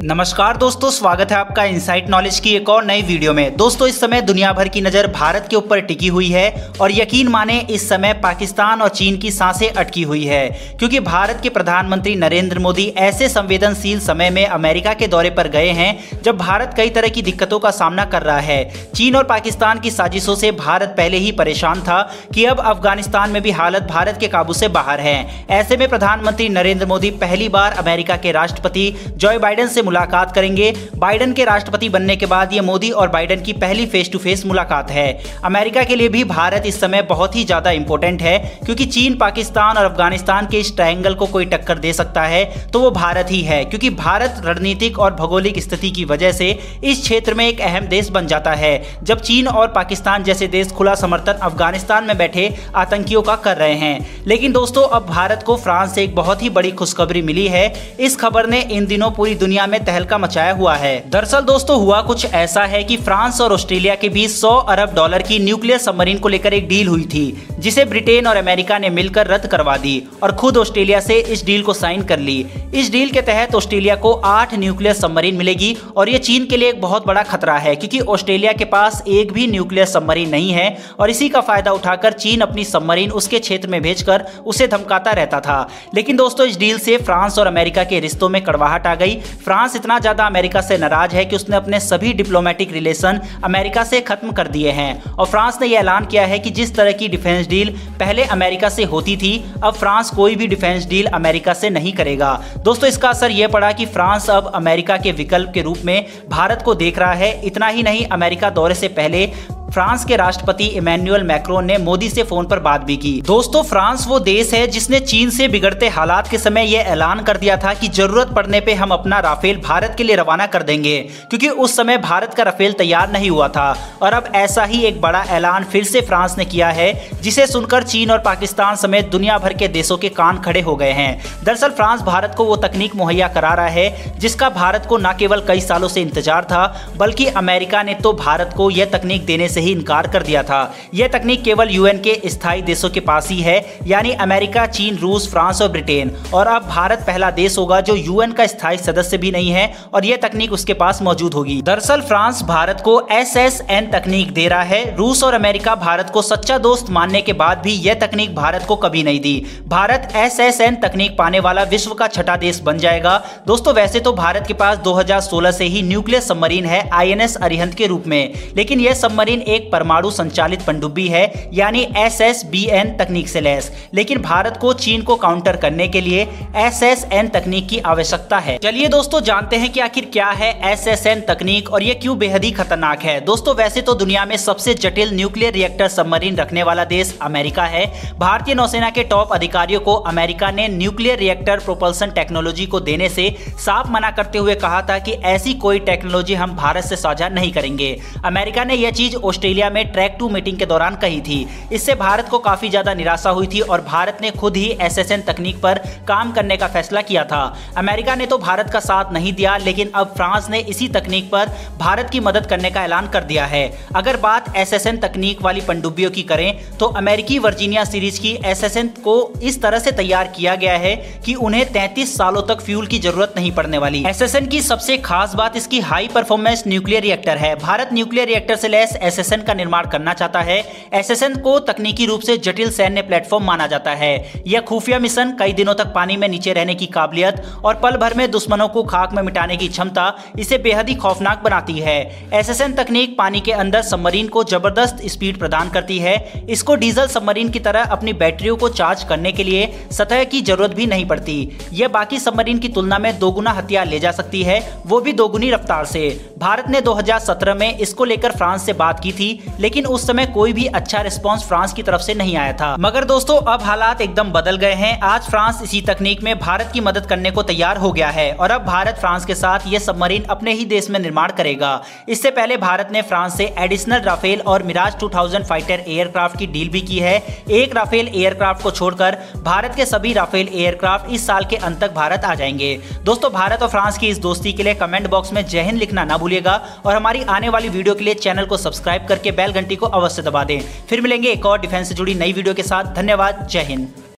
नमस्कार दोस्तों, स्वागत है आपका इनसाइट नॉलेज की एक और नई वीडियो में। दोस्तों, इस समय दुनिया भर की नज़र भारत के ऊपर टिकी हुई है और यकीन माने इस समय पाकिस्तान और चीन की सांसें अटकी हुई है, क्योंकि भारत के प्रधानमंत्री नरेंद्र मोदी ऐसे संवेदनशील समय में अमेरिका के दौरे पर गए हैं जब भारत कई तरह की दिक्कतों का सामना कर रहा है। चीन और पाकिस्तान की साजिशों से भारत पहले ही परेशान था कि अब अफगानिस्तान में भी हालत भारत के काबू से बाहर है। ऐसे में प्रधानमंत्री नरेंद्र मोदी पहली बार अमेरिका के राष्ट्रपति जो बाइडेन से मुलाकात करेंगे। बाइडेन के राष्ट्रपति बनने के बाद ये मोदी और बाइडेन की पहली फेस टू फेस मुलाकात है। अमेरिका के लिए भी भारत इस समय बहुत ही ज्यादा इंपॉर्टेंट है, क्योंकि चीन, पाकिस्तान और अफगानिस्तान के इस ट्रायंगल को कोई टक्कर दे सकता है तो वो भारत ही है, क्योंकि भारत रणनीतिक और भौगोलिक स्थिति की वजह से इस क्षेत्र में एक अहम देश बन जाता है, जब चीन और पाकिस्तान जैसे देश खुला समर्थन अफगानिस्तान में बैठे आतंकियों का कर रहे हैं। लेकिन दोस्तों, अब भारत को फ्रांस से एक बहुत ही बड़ी खुशखबरी मिली है। इस खबर ने इन दिनों पूरी दुनिया में तहलका मचाया हुआ है। दरअसल दोस्तों, हुआ कुछ ऐसा है कि फ्रांस और ऑस्ट्रेलिया के बीच $100 अरब की न्यूक्लियर सबमरीन को लेकर एक डील हुई थी, जिसे ब्रिटेन और अमेरिका ने मिलकर रद्द करवा दी और खुद ऑस्ट्रेलिया से इस डील को साइन कर ली। इस डील के तहत ऑस्ट्रेलिया को 8 न्यूक्लियर सबमरीन मिलेगी और ये चीन के लिए एक बहुत बड़ा खतरा है, क्योंकि ऑस्ट्रेलिया के पास एक भी न्यूक्लियर सबमरीन नहीं है और इसी का फायदा उठाकर चीन अपनी सबमरीन उसके क्षेत्र में भेजकर उसे धमकाता रहता था। लेकिन दोस्तों, इस डील से फ्रांस और अमेरिका के रिश्तों में कड़वाहट आ गई। फ्रांस इतना ज्यादा अमेरिका से नाराज है कि उसने अपने सभी डिप्लोमेटिक रिलेशन अमेरिका से खत्म कर दिए हैं और फ्रांस ने यह ऐलान किया है कि जिस तरह की डिफेंस डील पहले अमेरिका से होती थी, अब फ्रांस कोई भी डिफेंस डील अमेरिका से नहीं करेगा। दोस्तों, इसका असर यह पड़ा कि फ्रांस अब अमेरिका के विकल्प के रूप में भारत को देख रहा है। इतना ही नहीं, अमेरिका दौरे से पहले फ्रांस के राष्ट्रपति इमैनुअल मैक्रोन ने मोदी से फोन पर बात भी की। दोस्तों, फ्रांस वो देश है जिसने चीन से बिगड़ते हालात के समय यह ऐलान कर दिया था कि जरूरत पड़ने पे हम अपना राफेल भारत के लिए रवाना कर देंगे, क्योंकि उस समय भारत का राफेल तैयार नहीं हुआ था। और अब ऐसा ही एक बड़ा ऐलान फिर से फ्रांस ने किया है, जिसे सुनकर चीन और पाकिस्तान समेत दुनिया भर के देशों के कान खड़े हो गए हैं। दरअसल फ्रांस भारत को वो तकनीक मुहैया करा रहा है जिसका भारत को न केवल कई सालों से इंतजार था, बल्कि अमेरिका ने तो भारत को यह तकनीक देने से ही इनकार कर दिया था। यह तकनीक केवल यूएन के स्थायी देशों के पास ही है, यानी अमेरिका, चीन, रूस, फ्रांस और ब्रिटेन। और अब भारत पहला देश होगा जो यूएन का स्थायी सदस्य भी नहीं है और यह तकनीक उसके पास मौजूद होगी। दरअसल फ्रांस भारत को SSN तकनीक दे रहा है। रूस और अमेरिका भारत को सच्चा दोस्त मानने के बाद भी यह तकनीक भारत को कभी नहीं दी। भारत SSN तकनीक पाने वाला विश्व का छठा देश बन जाएगा। दोस्तों, वैसे तो भारत के पास 2016 से ही न्यूक्लियर सबमरीन है INS अरिहंत के रूप में, लेकिन यह सबमरीन एक परमाणु संचालित पनडुब्बी है, यानी SSBN तकनीक से लैस। लेकिन भारत को चीन को काउंटर करने के लिए SSN तकनीक की आवश्यकता है। चलिए दोस्तों, जानते हैं कि आखिर क्या है SSN तकनीक और ये क्यों बेहद ही खतरनाक है। दोस्तों, वैसे तो दुनिया में सबसे जटिल न्यूक्लियर रिएक्टर सबमरीन रखने वाला देश अमेरिका है। भारतीय नौसेना के टॉप अधिकारियों को अमेरिका ने न्यूक्लियर रिएक्टर प्रोपल्सन टेक्नोलॉजी को देने से साफ मना करते हुए कहा था कि ऐसी कोई टेक्नोलॉजी हम भारत से साझा नहीं करेंगे। अमेरिका ने यह चीज ऑस्ट्रेलिया में ट्रैक 2 मीटिंग के दौरान कही थी। इससे भारत को काफी ज्यादा निराशा हुई थी और भारत ने खुद ही SSN तकनीक पर काम करने का फैसला किया था। अमेरिका ने तो भारत का साथ नहीं दिया, लेकिन अब फ्रांस ने इसी तकनीक पर भारत की मदद करने का ऐलान कर दिया है। अगर बात SSN तकनीक वाली पनडुब्बियों की करें तो अमेरिकी वर्जीनिया सीरीज की SSN को इस तरह से तैयार किया गया है कि उन्हें 33 सालों तक फ्यूल की जरूरत नहीं पड़ने वाली। SSN की सबसे खास बात इसकी हाई परफॉर्मेंस न्यूक्लियर रिएक्टर है। भारत न्यूक्लियर रिएक्टर से लैस SSN का निर्माण करना चाहता है। SSN को तकनीकी रूप से जटिल सैन्य प्लेटफॉर्म माना जाता है। यह खुफिया मिशन, कई दिनों तक पानी में नीचे रहने की काबिलियत और पल भर में दुश्मनों को खाक में मिटाने की क्षमता इसे बेहद ही खौफनाक बनाती है। SSN तकनीक पानी के अंदर सबमरीन को जबरदस्त स्पीड प्रदान करती है। इसको डीजल सबमरीन की तरह अपनी बैटरियों को चार्ज करने के लिए सतह की जरूरत भी नहीं पड़ती। यह बाकी सबमरीन की तुलना में दोगुना हथियार ले जा सकती है, वो भी दोगुनी रफ्तार से। भारत ने 2017 में इसको लेकर फ्रांस से बात की थी, लेकिन उस समय कोई भी अच्छा रिस्पांस फ्रांस की तरफ से नहीं आया था। मगर दोस्तों, अब हालात एकदम बदल गए हैं। आज फ्रांस इसी तकनीक में भारत की मदद करने को तैयार हो गया है और अब भारत फ्रांस के साथ यह सबमरीन अपने ही देश में निर्माण करेगा। इससे पहले भारत ने फ्रांस से एडिशनल राफेल और मिराज 2000 फाइटर एयरक्राफ्ट की डील भी की है। एक राफेल एयरक्राफ्ट को छोड़कर भारत के सभी राफेल एयरक्राफ्ट इस साल के अंत तक भारत आ जाएंगे। दोस्तों, भारत और फ्रांस की इस दोस्ती के लिए कमेंट बॉक्स में जय हिंद लिखना ना भूलिएगा और हमारी आने वाली वीडियो के लिए चैनल को सब्सक्राइब करके बेल घंटी को अवश्य दबा दें। फिर मिलेंगे एक और डिफेंस से जुड़ी नई वीडियो के साथ। धन्यवाद। जय हिंद।